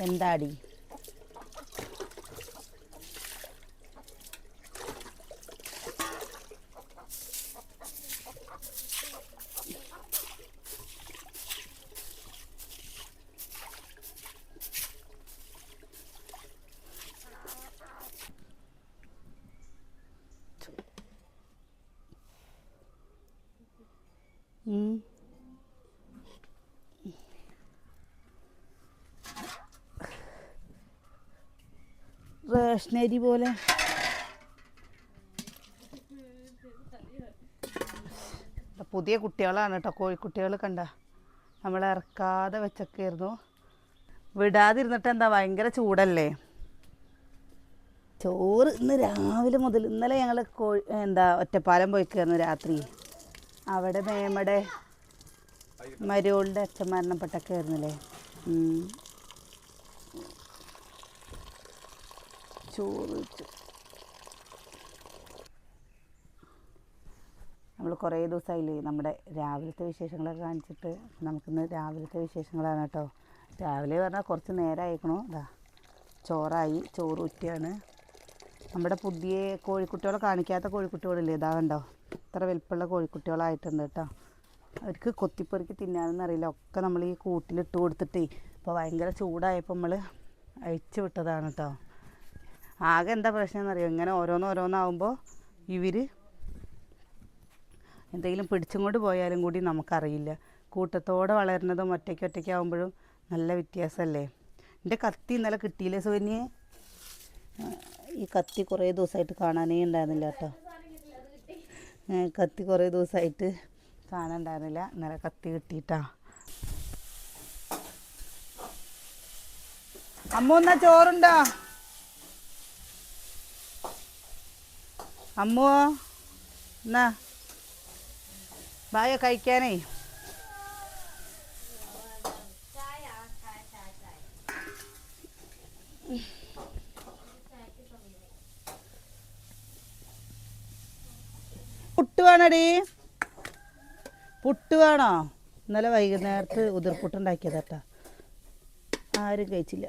എന്താടി റേഷനരി പോലെ പുതിയ കുട്ടികളാണ് കേട്ടോ, കോഴിക്കുട്ടികൾ കണ്ട നമ്മൾ ഇറക്കാതെ വെച്ചൊക്കെയായിരുന്നു. വിടാതിരുന്നിട്ട് എന്താ ഭയങ്കര ചൂടല്ലേ. ചോറ് ഇന്ന് രാവിലെ മുതൽ, ഇന്നലെ ഞങ്ങൾ ഒറ്റപ്പാലം പോയിക്കായിരുന്നു രാത്രി. അവിടെ മേമയുടെ മരുവളുടെ അച്ഛൻ മരണപ്പെട്ടൊക്കെ ആയിരുന്നില്ലേ. ചോറ് വെച്ചു. നമ്മൾ കുറേ ദിവസമായില്ലേ നമ്മുടെ രാവിലത്തെ വിശേഷങ്ങളൊക്കെ കാണിച്ചിട്ട്. നമുക്കിന്ന് രാവിലത്തെ വിശേഷങ്ങളാണ് കേട്ടോ. രാവിലെ പറഞ്ഞാൽ കുറച്ച് നേരം ആയിക്കണോ. ഇതാ ചോറായി, ചോറ് ഊറ്റിയാണ്. നമ്മുടെ പുതിയ കോഴിക്കുട്ടികളെ കാണിക്കാത്ത കോഴിക്കുട്ടികളില്ലേ, ഇതാ കണ്ടോ, ഇത്ര വലിപ്പമുള്ള കോഴിക്കുട്ടികളായിട്ടുണ്ട് കേട്ടോ. അവർക്ക് കൊത്തിപ്പെറുക്കി തിന്നാനൊന്നും അറിയില്ല. ഒക്കെ നമ്മൾ ഈ കൂട്ടിലിട്ട് കൊടുത്തിട്ടേ ഇപ്പോൾ ഭയങ്കര ചൂടായപ്പോൾ നമ്മൾ അഴിച്ചു വിട്ടതാണ് കേട്ടോ. ആകെ എന്താ പ്രശ്നം എന്നറിയോ, ഇങ്ങനെ ഓരോന്നാവുമ്പോൾ ഇവർ എന്തെങ്കിലും പിടിച്ചും കൊണ്ട് പോയാലും കൂടി നമുക്കറിയില്ല. കൂട്ടത്തോടെ വളരുന്നതും ഒറ്റയ്ക്കാവുമ്പോഴും നല്ല വ്യത്യാസമല്ലേ. എൻ്റെ കത്തി ഇന്നലെ കിട്ടിയില്ലേ സുകന്യെ. ഈ കത്തി കുറേ ദിവസമായിട്ട് കാണാനേ ഉണ്ടായിരുന്നില്ല കേട്ടോ. കത്തി കുറേ ദിവസമായിട്ട് കാണാനുണ്ടായിരുന്നില്ല. ഇന്നലെ കത്തി കിട്ടിയിട്ടാ. അമ്മ എന്നാ ചോറുണ്ടോ? അമ്മോ എന്നാ ബായ കഴിക്കാനേ. പുട്ട് വേണടി, പുട്ട് വേണോ? ഇന്നലെ വൈകുന്നേരത്ത് ഉതിർപ്പുട്ടുണ്ടാക്കിയതാട്ടാ. ആരും കഴിച്ചില്ല.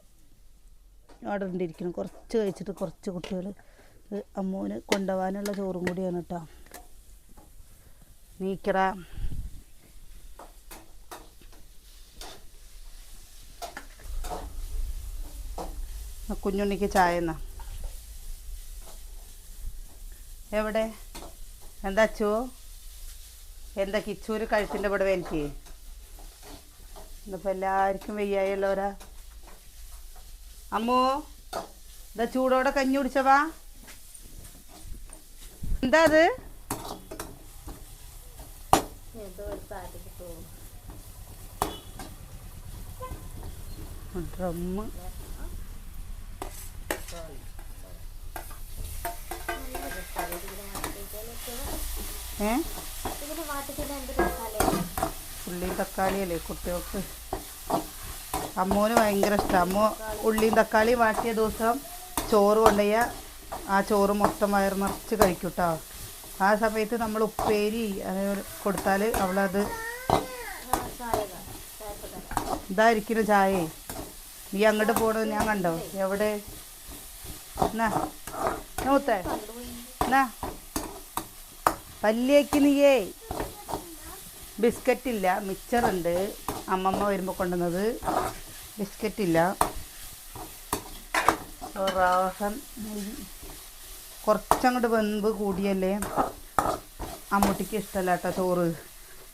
അവിടെ ഉണ്ടിരിക്കണം. കുറച്ച് കഴിച്ചിട്ട് കുറച്ച് കുട്ടികൾ അമ്മൂന് കൊണ്ടുപോകാനുള്ള ചോറും കൂടിയാണ് കേട്ടോ. നീക്കറ കുഞ്ഞുണ്ണിക്ക് ചായ എന്നാ. എവിടെ എന്താ അച്ചോ, എന്താ കിച്ചൂര് കഴുത്തിൻ്റെ ഇവിടെ എനിക്ക് ഇന്നിപ്പോൾ എല്ലാവർക്കും വയ്യായുള്ളവരാ. അമ്മോ എന്താ ചൂടോടെ കഞ്ഞി കുടിച്ചവാ. എന്താ അത്? ഡ്രമ്മ് ഉള്ളിയും തക്കാളിയല്ലേ കുട്ടികൾക്ക്. അമ്മൂന് ഭയങ്കര ഇഷ്ടം. അമ്മ ഉള്ളിയും തക്കാളിയും വാട്ടിയ ദിവസം ചോറ് കൊണ്ടുപോയ ആ ചോറ് മൊത്തം വയറ് നിറച്ച് കഴിക്കും കേട്ടോ. ആ സമയത്ത് നമ്മൾ ഉപ്പേരി അതേപോലെ കൊടുത്താൽ അവളത് ഇതായിരിക്കുന്നു ചായേ. നീ അങ്ങോട്ട് പോകണത് ഞാൻ കണ്ടോ. എവിടെ എന്നാ നോത്തേ എന്നാ പല്ലിയേക്ക് നീയേ. ബിസ്ക്കറ്റില്ല, മിക്സറുണ്ട്. അമ്മമ്മ വരുമ്പോൾ കൊണ്ടുവന്നത് ബിസ്ക്കറ്റില്ല. റോസൻ കുറച്ചങ്ങോട്ട് വെന്ത് കൂടിയല്ലേ അമ്മൂട്ടിക്ക് ഇഷ്ടമല്ല കേട്ടോ ചോറ്.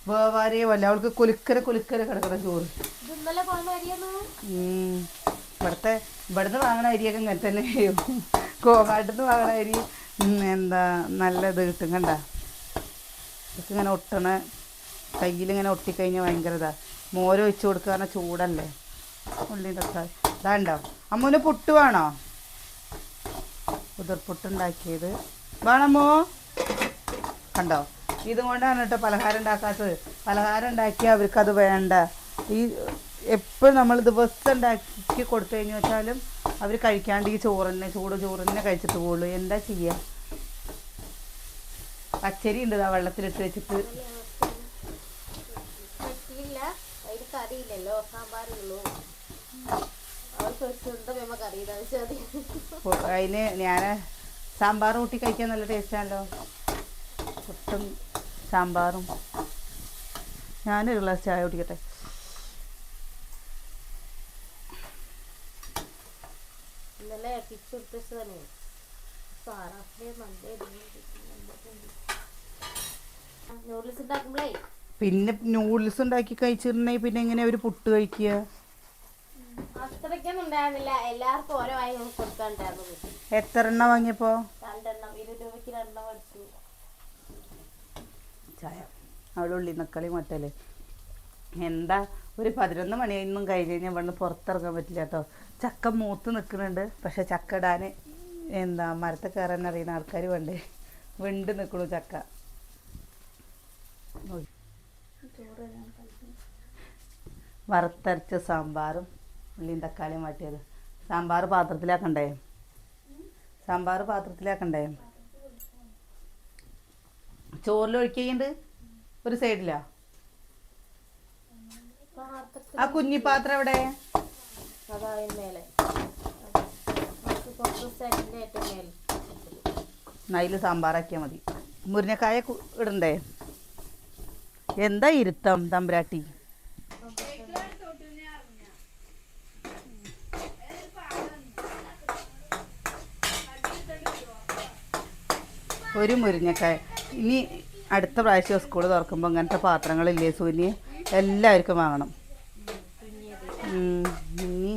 വേവാരേ വല്ല അവൾക്ക് കുലുക്കര കിടക്കുന്ന ചോറ്. ഇവിടുന്ന് വാങ്ങണ അരിയൊക്കെ ഇങ്ങനെ തന്നെ ചെയ്യും. കോങ്ങാട്ടിന്ന് വാങ്ങണ അരി എന്താ നല്ലത് കിട്ടും കണ്ട. ഇതൊക്കെ ഇങ്ങനെ ഒട്ടണ കയ്യിലിങ്ങനെ ഒട്ടിക്കഴിഞ്ഞാൽ ഭയങ്കര ഇതാ. മോര് ഒഴിച്ച് കൊടുക്കുക ചൂടല്ലേ. ഉള്ളി തക്കാളി ഇതാണ്ടോ. അമ്മൂന് പുട്ട് വേണോ? ഉതിർപ്പുട്ടുണ്ടാക്കിയത് വേണമോ? കണ്ടോ, ഇതും കൊണ്ടാണ് കേട്ടോ പലഹാരം ഉണ്ടാക്കാത്തത്. പലഹാരം ഉണ്ടാക്കിയാൽ അവർക്കത് വേണ്ട. ഈ എപ്പോഴും നമ്മൾ ദിവസം ഉണ്ടാക്കി കൊടുത്തു കഴിഞ്ഞു വെച്ചാലും അവർ കഴിക്കാണ്ട് ഈ ചൂട് ചോറ് തന്നെ കഴിച്ചിട്ട് പോകുള്ളൂ. എന്താ ചെയ്യുക? പച്ചരി ഉണ്ട് ആ വെള്ളത്തിലിട്ട് വെച്ചിട്ട്. അതിന് ഞാൻ സാമ്പാർ കൂട്ടി കഴിക്കാൻ നല്ല ടേസ്റ്റാണല്ലോ. പുട്ടും സാമ്പാറും. ഞാനൊരു ഗ്ലാസ് ചായ കുടിക്കട്ടെ. പിന്നെ നൂഡിൽസ് ഉണ്ടാക്കി കഴിച്ചിട്ടുണ്ടെങ്കിൽ പിന്നെ എങ്ങനെയാ ഒരു പുട്ട് കഴിക്കുക? എത്ര എണ്ണ വാങ്ങിയപ്പോ? ചായ അവിടെ ഉള്ളി നക്കളി മട്ടല് എന്താ ഒരു 11 മണിയൊന്നും കഴിഞ്ഞ് കഴിഞ്ഞാൽ ഇവിടെ പുറത്തിറങ്ങാൻ പറ്റില്ല കേട്ടോ. ചക്ക മൂത്ത് നിൽക്കുന്നുണ്ട്. പക്ഷെ ചക്ക ഇടാൻ എന്താ മരത്തിൽ കയറാൻ അറിയുന്ന ആൾക്കാർ വേണ്ടേ? വെണ്ട് നിൽക്കണു ചക്ക. വറുത്തരച്ച സാമ്പാറും ഉള്ളിയും തക്കാളിയും വാട്ടിയത്. സാമ്പാർ പാത്രത്തിലാക്കണ്ടേ? ചോറിലൊഴിക്കുന്നുണ്ട് ഒരു സൈഡിലാ. ആ കുഞ്ഞി പാത്രം എവിടെ? അതിൽ സാമ്പാറാക്കിയാൽ മതി. മുരിങ്ങക്കായ ഇടണ്ടേ? എന്താ ഇരുത്തം തമ്പുരാട്ടി? ഒരു മുരിങ്ങക്കായ. ഇനി അടുത്ത പ്രാവശ്യം സ്കൂൾ തുറക്കുമ്പോൾ അങ്ങനത്തെ പാത്രങ്ങളില്ലേ സൂര്യ? എല്ലാവർക്കും വാങ്ങണം. ഇനി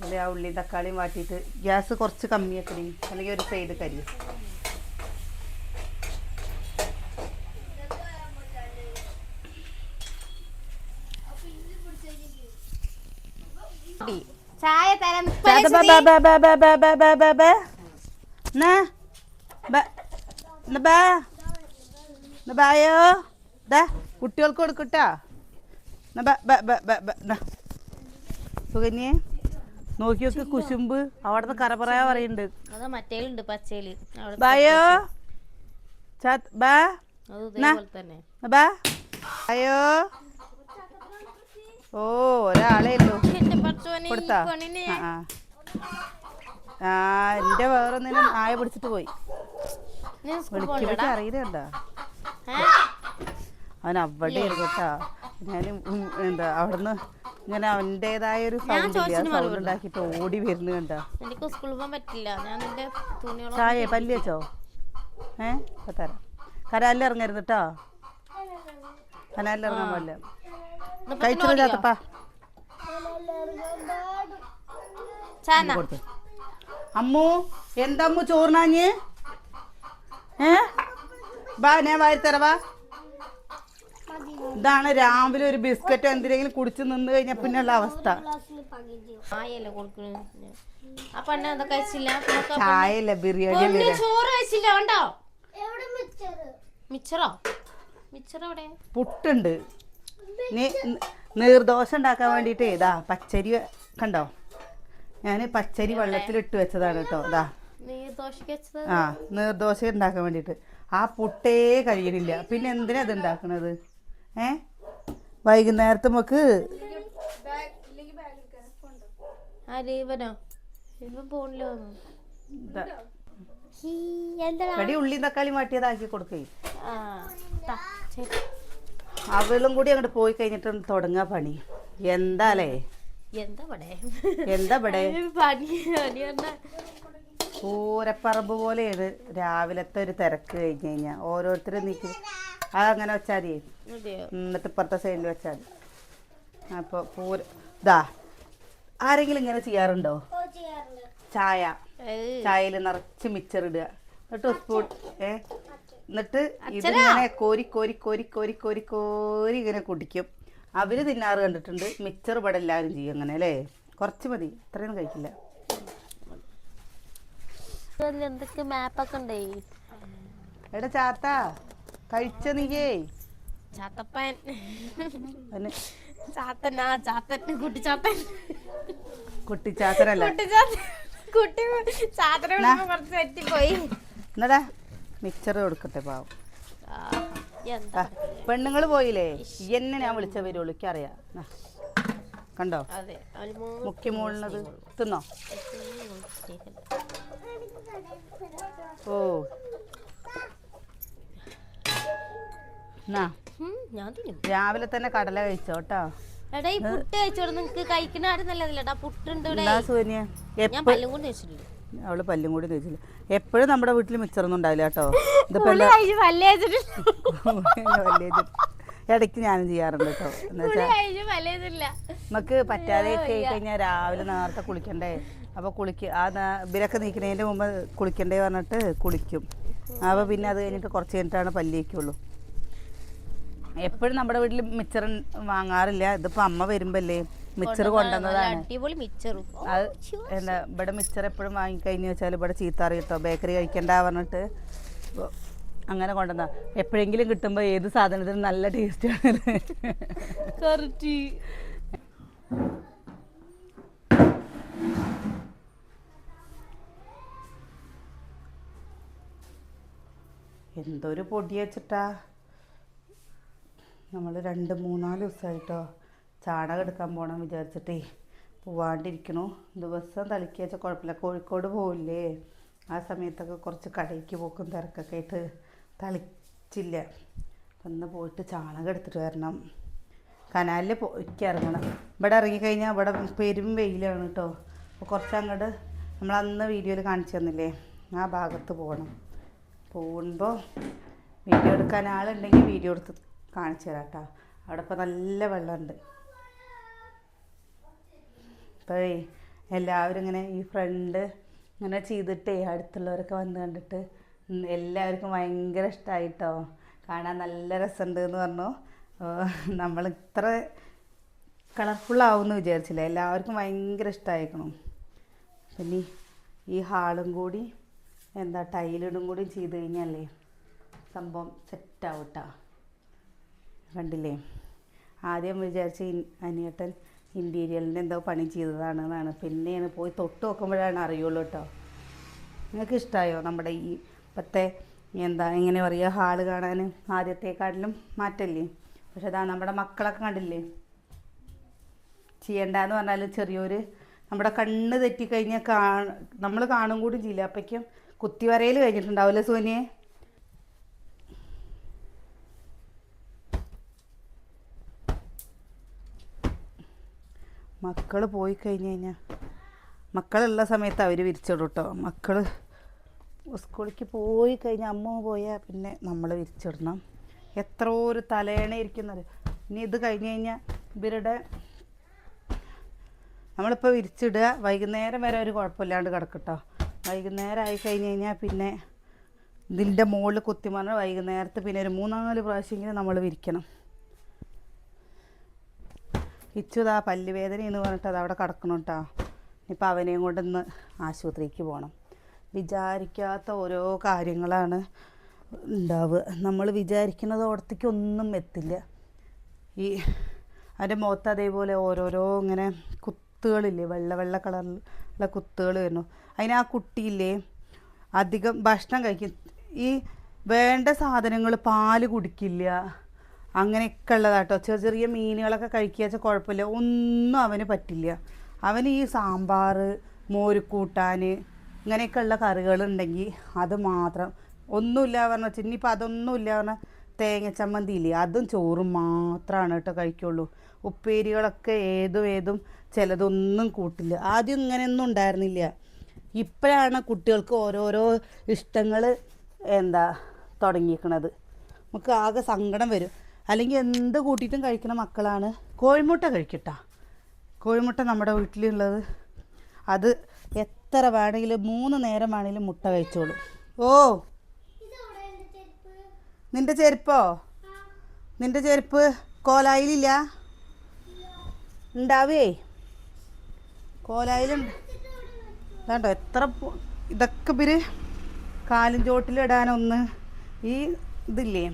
അല്ലെ ആ ഉള്ളി തക്കാളിയും വാട്ടിയിട്ട് ഗ്യാസ് കുറച്ച് കമ്മിയാക്കണേ, അല്ലെങ്കിൽ ഒരു സൈഡ് കരിയും. കുട്ടികൾക്ക് കൊടുക്കട്ടാ. സുകന്യെ നോക്കി നോക്ക് കുശുമ്പ്. അവിടുന്ന് കറപറയാ പറയുന്നുണ്ട്. ബായോ അയ്യോ ഓ ഒരാളേ ഉള്ളൂ. കൊടുത്താ? എന്റെ വേറൊന്നിനും ആയ പിടിച്ചിട്ട് പോയി. വിളിക്കുമ്പോഴേക്ക് അറിയില്ല. അവൻ അവിടെ കേട്ടാ. ഞാൻ എന്താ അവിടുന്ന് ഇങ്ങനെ അവൻ്റെതായ ഒരു സൗണ്ട് ഇല്ല, സൗണ്ട് ഉണ്ടാക്കിയിട്ട് ഓടി വരുന്നു കണ്ടാ. ചായ പല്ലി വെച്ചോ? ഇപ്പൊ തരാം. കനാലിൽ ഇറങ്ങരുത് കേട്ടോ. കനാലിൽ ഇറങ്ങാൻ പാടില്ല. കഴിച്ചോ ചാത്തപ്പാ? അമ്മു എന്താ അമ്മു ചോറിനാഞ്ഞ്? ബാ ഞാൻ വാരിത്തരവാ. ഇതാണ് രാവിലെ ഒരു ബിസ്ക്കറ്റ് എന്തിനെങ്കിലും കുടിച്ച് നിന്ന് കഴിഞ്ഞാൽ പിന്നെയുള്ള അവസ്ഥ. ചായല്ല ബിരിയാണി. പുട്ടുണ്ട്. നീർദോശ ഉണ്ടാക്കാൻ വേണ്ടിയിട്ട് ഇതാ പച്ചരി കണ്ടോ? ഞാൻ പച്ചരി വെള്ളത്തിലിട്ട് വെച്ചതാണ് കേട്ടോ. ഇതാ നീർദോശ ഉണ്ടാക്കാൻ വേണ്ടിയിട്ട്. ആ പുട്ടേ കഴിയണില്ല. പിന്നെ എന്തിനാ അത് ഉണ്ടാക്കണത്? വൈകുന്നേരത്തെ നമുക്ക് ഉള്ളി തക്കാളി മാറ്റിയതാക്കി കൊടുക്കേ. അവളും കൂടി അങ്ങോട്ട് പോയി കഴിഞ്ഞിട്ട് തുടങ്ങാ പണി. എന്താലേ എന്താ പൂരപ്പറമ്പ് പോലെയാണ് രാവിലത്തെ ഒരു തിരക്ക് കഴിഞ്ഞ് കഴിഞ്ഞാൽ. ഓരോരുത്തരും നീക്കി അതങ്ങനെ വെച്ചാൽ മതി. എന്നിട്ട് ഇപ്പുറത്തെ സൈഡിൽ വെച്ചാൽ മതി. അപ്പോൾ ഇതാ ആരെങ്കിലും ഇങ്ങനെ ചെയ്യാറുണ്ടോ? ചായയിൽ നിറച്ച് മിച്ചർ ഇടുക, എന്നിട്ട് സ്പൂൺ എന്നിട്ട് ഇതിങ്ങനെ കോരി കോരി കോരി കോരി കോരി കോരി ഇങ്ങനെ കുടിക്കും. അവർ തിന്നാറ് കണ്ടിട്ടുണ്ട്. മിച്ചർ ഇവിടെ എല്ലാവരും ചെയ്യും അങ്ങനെ അല്ലേ? കുറച്ച് മതി, ഇത്രയൊന്നും കഴിക്കില്ല. എന്തൊക്കെ മാപ്പൊക്കെ ഉണ്ടേ. എടാ ചാത്ത കഴിച്ച നീയേ? ചാത്തപ്പൻ ചാത്തനാ ചാത്തൻ കുട്ടിച്ചാത്തൻ. കുട്ടിച്ചാത്തനല്ല കുട്ടി ചാത്തനെ കുറച്ച് തെറ്റിപ്പോയി. എന്നടാ മിക്സർ കൊടുക്കട്ടെ പാവം. പെണ്ണുങ്ങൾ പോയില്ലേ? എന്നെ ഞാൻ വിളിച്ച വരുള്ളൂ, എനിക്കറിയാം. കണ്ടോ അതെ മുക്കി മുകളിലത് തിന്നോ? ഓ എന്നാ ഞാൻ തിന്നും. രാവിലെ തന്നെ കടല കഴിച്ചോ കേട്ടോ. എടാ ഈ പുട്ട് കഴിച്ചോട് നിങ്ങക്ക് കഴിക്കുന്ന ആരും നല്ലതല്ലടാ. പുട്ടുണ്ട് ഇവിടെ. എന്താ സൂര്യ ഞാൻ പല്ലും കൊണ്ട് കഴിച്ചിട്ടില്ല. അവള് പല്ലും കൂടി കഴിച്ചില്ല. എപ്പോഴും നമ്മുടെ വീട്ടിൽ മിച്ചറൊന്നും ഉണ്ടാവില്ല കേട്ടോ. ഇതിപ്പോ ഇടയ്ക്ക് ഞാനും ചെയ്യാറുണ്ട് കേട്ടോ. എന്താ വെച്ചാൽ നമുക്ക് പറ്റാതെ കഴിഞ്ഞാൽ രാവിലെ നേരത്തെ കുളിക്കണ്ടേ. അപ്പോൾ ഇവരൊക്കെ നീക്കുന്നതിൻ്റെ മുമ്പ് കുളിക്കണ്ടേ പറഞ്ഞിട്ട് കുളിക്കും. അപ്പോൾ പിന്നെ അത് കഴിഞ്ഞിട്ട് കുറച്ച് കഴിഞ്ഞിട്ടാണ് പല്ല് തേക്കുള്ളൂ. എപ്പോഴും നമ്മുടെ വീട്ടിൽ മിച്ചർ വാങ്ങാറില്ല. ഇതിപ്പോൾ അമ്മ വരുമ്പല്ലേ മിച്ചർ കൊണ്ടുവന്നതാണ്. അത് എന്താ ഇവിടെ മിച്ചർ എപ്പോഴും വാങ്ങിക്കഴിഞ്ഞു വെച്ചാൽ ഇവിടെ ചീത്താറി കിട്ടോ, ബേക്കറി കഴിക്കണ്ട പറഞ്ഞിട്ട് അങ്ങനെ കൊണ്ടുവന്ന. എപ്പോഴെങ്കിലും കിട്ടുമ്പോൾ ഏത് സാധനത്തിനും നല്ല ടേസ്റ്റാണ്. കറക്റ്റ്. എന്തൊരു പൊടി വെച്ചിട്ടാ. നമ്മൾ 2-3-4 ദിവസമായിട്ടോ ചാണകം എടുക്കാൻ പോകണം വിചാരിച്ചിട്ടേ പോവാണ്ടിരിക്കണു. ദിവസം തളിക്കുക വെച്ചാൽ കുഴപ്പമില്ല. കോഴിക്കോട് പോവില്ലേ, ആ സമയത്തൊക്കെ കുറച്ച് കടയ്ക്ക് പോക്കും തിരക്കൊക്കെ ആയിട്ട് തളിച്ചില്ല. ഒന്ന് പോയിട്ട് ചാണകം എടുത്തിട്ട് വരണം. കനാലിൽ പോയിക്ക് ഇറങ്ങണം. ഇവിടെ ഇറങ്ങിക്കഴിഞ്ഞാൽ ഇവിടെ പെരും വെയിലാണ് കേട്ടോ. അപ്പോൾ കുറച്ച് അങ്ങോട്ട് നമ്മളന്ന് വീഡിയോയിൽ കാണിച്ചു തന്നില്ലേ, ആ ഭാഗത്ത് പോകണം. പോകുമ്പോൾ വീഡിയോ എടുക്കാൻ ആളുണ്ടെങ്കിൽ വീഡിയോ എടുത്ത് കാണിച്ചു തരാം കേട്ടോ. അവിടെ ഇപ്പോൾ നല്ല വെള്ളമുണ്ട്. ഇപ്പോഴേ എല്ലാവരും ഇങ്ങനെ ഈ ഫ്രണ്ട് ഇങ്ങനെ ചെയ്തിട്ടേ അടുത്തുള്ളവരൊക്കെ വന്ന് കണ്ടിട്ട് എല്ലാവർക്കും ഭയങ്കര ഇഷ്ടമായിട്ടോ. കാണാൻ നല്ല രസമുണ്ട് എന്ന് പറഞ്ഞു. നമ്മൾ ഇത്ര കളർഫുള്ളാവുമെന്ന് വിചാരിച്ചില്ല. എല്ലാവർക്കും ഭയങ്കര ഇഷ്ടമായിരിക്കണം. പിന്നെ ഈ ഹാളും കൂടി എന്താ ടൈലിടും കൂടി ചെയ്ത് കഴിഞ്ഞാലേ സംഭവം സെറ്റാവും കേട്ടോ. കണ്ടില്ലേ, ആദ്യം വിചാരിച്ച് അനിയേട്ടൻ ഇൻറ്റീരിയലിൻ്റെ എന്തോ പണി ചെയ്തതാണെന്നാണ്. പിന്നെയാണ് പോയി തൊട്ട് നോക്കുമ്പോഴാണ് അറിയുള്ളൂ കേട്ടോ. നിങ്ങൾക്ക് ഇഷ്ടമായോ നമ്മുടെ ഈ ഇപ്പോഴത്തെ എന്താ എങ്ങനെ പറയുക ഹാള് കാണാൻ? ആദ്യത്തെക്കാട്ടിലും മാറ്റല്ലേ. പക്ഷെ അതാ നമ്മുടെ മക്കളൊക്കെ കണ്ടില്ലേ, ചെയ്യണ്ടെന്ന് പറഞ്ഞാലും ചെറിയൊരു നമ്മുടെ കണ്ണ് തെറ്റിക്കഴിഞ്ഞാൽ നമ്മൾ കാണും കൂടി ചെയ്യില്ല. അപ്പോഴേക്കും കുത്തിവരയിൽ കഴിഞ്ഞിട്ടുണ്ടാവില്ലേ സോനിയെ? മക്കൾ പോയി കഴിഞ്ഞ് കഴിഞ്ഞാൽ മക്കളുള്ള സമയത്ത് അവർ വിരിച്ചിടും കേട്ടോ. മക്കൾ സ്കൂളിലേക്ക് പോയി കഴിഞ്ഞാൽ അമ്മ പോയാൽ പിന്നെ നമ്മൾ വിരിച്ചിടണം. എത്ര ഒരു തലേണ ഇരിക്കുന്നത്. ഇനി ഇത് കഴിഞ്ഞ് കഴിഞ്ഞാൽ ഇവരുടെ നമ്മളിപ്പോൾ വിരിച്ചിടുക, വൈകുന്നേരം വരെ ഒരു കുഴപ്പമില്ലാണ്ട് കിടക്കട്ടോ. വൈകുന്നേരം ആയി കഴിഞ്ഞ് കഴിഞ്ഞാൽ പിന്നെ ഇതിൻ്റെ മുകളിൽ കുത്തി പറഞ്ഞാൽ വൈകുന്നേരത്ത് പിന്നെ ഒരു 3-4 പ്രാവശ്യമെങ്കിലും നമ്മൾ വിരിക്കണം. ഇച്ചുതാ പല്ല് വേദന എന്ന് പറഞ്ഞിട്ട് അത് അവിടെ കിടക്കണം കേട്ടോ. ഇപ്പം അവനെയും കൊണ്ടൊന്ന് ആശുപത്രിക്ക് പോകണം. വിചാരിക്കാത്ത ഓരോ കാര്യങ്ങളാണ് ഉണ്ടാവുക. നമ്മൾ വിചാരിക്കുന്നതോടത്തേക്ക് ഒന്നും എത്തില്ല. ഈ അതിൻ്റെ മുഖത്ത് അതേപോലെ ഓരോരോ ഇങ്ങനെ കുത്തുകളില്ലേ, വെള്ള കളറിലുള്ള കുത്തുകൾ വരുന്നു. അതിന് ആ കുട്ടിയില്ലേ അധികം ഭക്ഷണം കഴിക്കും. ഈ വേണ്ട സാധനങ്ങൾ പാല് കുടിക്കില്ല, അങ്ങനെയൊക്കെ ഉള്ളതാട്ടോ. ചെറിയ മീനുകളൊക്കെ കഴിക്കുക വെച്ചാൽ കുഴപ്പമില്ല. ഒന്നും അവന് പറ്റില്ല. അവന് ഈ സാമ്പാർ, മോരുകൂട്ടാൻ ഇങ്ങനെയൊക്കെ ഉള്ള കറികളുണ്ടെങ്കിൽ അത് മാത്രം. ഒന്നുമില്ല പറഞ്ഞാൽ വെച്ചാൽ ഇനിയിപ്പോൾ അതൊന്നുമില്ല പറഞ്ഞാൽ തേങ്ങ ചമ്മന്തി ഇല്ലേ, അതും ചോറും മാത്രമാണ് കേട്ടോ കഴിക്കുള്ളൂ. ഉപ്പേരികളൊക്കെ ഏതും ചിലതൊന്നും കൂട്ടില്ല. ആദ്യം ഇങ്ങനെയൊന്നും ഉണ്ടായിരുന്നില്ല. ഇപ്പോഴാണ് കുട്ടികൾക്ക് ഓരോരോ ഇഷ്ടങ്ങൾ തുടങ്ങിയിരിക്കണത്. നമുക്ക് ആകെ സങ്കടം വരും. അല്ലെങ്കിൽ എന്ത് കൂട്ടിയിട്ടും കഴിക്കുന്ന മക്കളാണ്. കോഴിമുട്ട കഴിക്കട്ടാ. കോഴിമുട്ട നമ്മുടെ വീട്ടിലുള്ളത് അത് എത്ര വേണമെങ്കിലും 3 നേരം വേണമെങ്കിലും മുട്ട കഴിച്ചോളൂ. ഓ നിൻ്റെ ചെരുപ്പോ? നിൻ്റെ ചെരുപ്പ് കോലായിലില്ല? ഉണ്ടാവേ, കോലായിലുണ്ട്. ഇതാണ്ടോ എത്ര ഇതൊക്കെ ഇവര് കാലും ചോട്ടിലിടാനൊന്ന്. ഈ ഇതില്ലേ,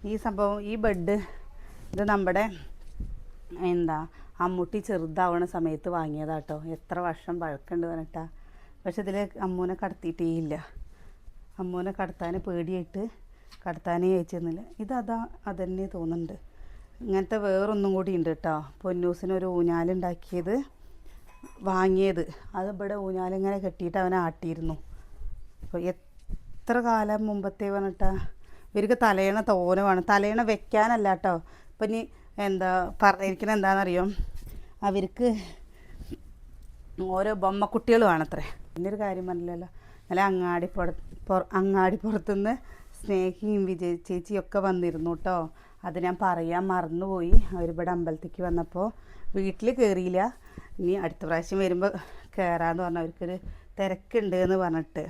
ഈ സംഭവം, ഈ ബെഡ് ഇത് നമ്മുടെ അമ്മൂട്ടി ചെറുതാവണ സമയത്ത് വാങ്ങിയതാട്ടോ. എത്ര വർഷം പഴക്കമുണ്ട് പറഞ്ഞിട്ടാ. പക്ഷെ ഇതിൽ അമ്മൂനെ കടത്തിയിട്ടേ ഇല്ല. അമ്മൂനെ കടത്താൻ പേടിയായിട്ട് കടത്താനേ അയച്ചിരുന്നില്ല. അതന്നെ തോന്നുന്നുണ്ട്. ഇങ്ങനത്തെ വേറൊന്നും കൂടി ഉണ്ട് കേട്ടോ. പൊന്നൂസിനൊരു ഊഞ്ഞാലുണ്ടാക്കിയത് വാങ്ങിയത്. അത് ഇവിടെ ഊഞ്ഞാലിങ്ങനെ കെട്ടിയിട്ട് അവനെ ആട്ടിയിരുന്നു. അപ്പോൾ എത്ര കാലം മുമ്പത്തെ പറഞ്ഞിട്ടാ. ഇവർക്ക് തലയണ തോന വേണം. തലയണ വെക്കാനല്ല കേട്ടോ. ഇപ്പം ഇനി എന്താ പറഞ്ഞിരിക്കുന്നത് എന്താണെന്നറിയോ, അവർക്ക് ഓരോ ബൊമ്മക്കുട്ടികൾ വേണത്രേ. പിന്നൊരു കാര്യം പറഞ്ഞില്ലല്ലോ, നല്ല അങ്ങാടിപ്പുറത്തുനിന്ന് സ്നേഹിയും വിജയ് ചേച്ചിയൊക്കെ വന്നിരുന്നു കേട്ടോ. അത് ഞാൻ പറയാൻ മറന്നുപോയി. അവരിവിടെ അമ്പലത്തേക്ക് വന്നപ്പോൾ വീട്ടിൽ കയറിയില്ല. ഇനി അടുത്ത പ്രാവശ്യം വരുമ്പോൾ കയറാമെന്ന് പറഞ്ഞു. അവർക്കൊരു തിരക്കുണ്ട് എന്ന് പറഞ്ഞിട്ട്.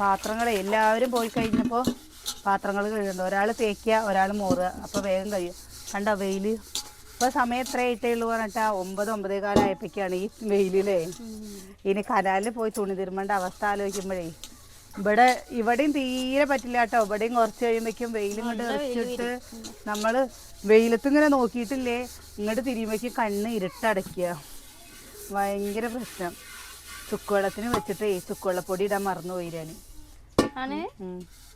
പാത്രങ്ങളെ എല്ലാവരും പോയി കഴിഞ്ഞപ്പോൾ പാത്രങ്ങൾ കഴുകുന്നുണ്ട്. ഒരാൾ തേക്കുക, ഒരാൾ മോറുക. അപ്പോൾ വേഗം കഴിയും. കണ്ടോ വെയിൽ ഇപ്പോൾ സമയം എത്ര ആയിട്ടേ ഉള്ളൂ പറഞ്ഞിട്ടാ. 9-9:15 ആയപ്പോഴേക്കാണ് ഈ വെയിലേ. ഇനി കനാലിൽ പോയി തുണി തിരുമ്പേണ്ട അവസ്ഥ ആലോചിക്കുമ്പോഴേ ഇവിടെയും തീരെ പറ്റില്ല കേട്ടോ. ഇവിടെയും കുറച്ച് കഴിയുമ്പോഴേക്കും വെയിലും കൊണ്ട് ഇറച്ചിട്ട് നമ്മൾ വെയിലത്ത് ഇങ്ങനെ നോക്കിയിട്ടില്ലേ, ഇങ്ങോട്ട് തിരിയുമ്പോഴേക്കും കണ്ണ് ഇരുട്ടടയ്ക്കുക. ഭയങ്കര പ്രശ്നം. ചുക്കുവെള്ളത്തിന് വെച്ചിട്ടേ ചുക്കുവെള്ളപ്പൊടി ഇടാൻ മറന്നുപോയി ഞാൻ.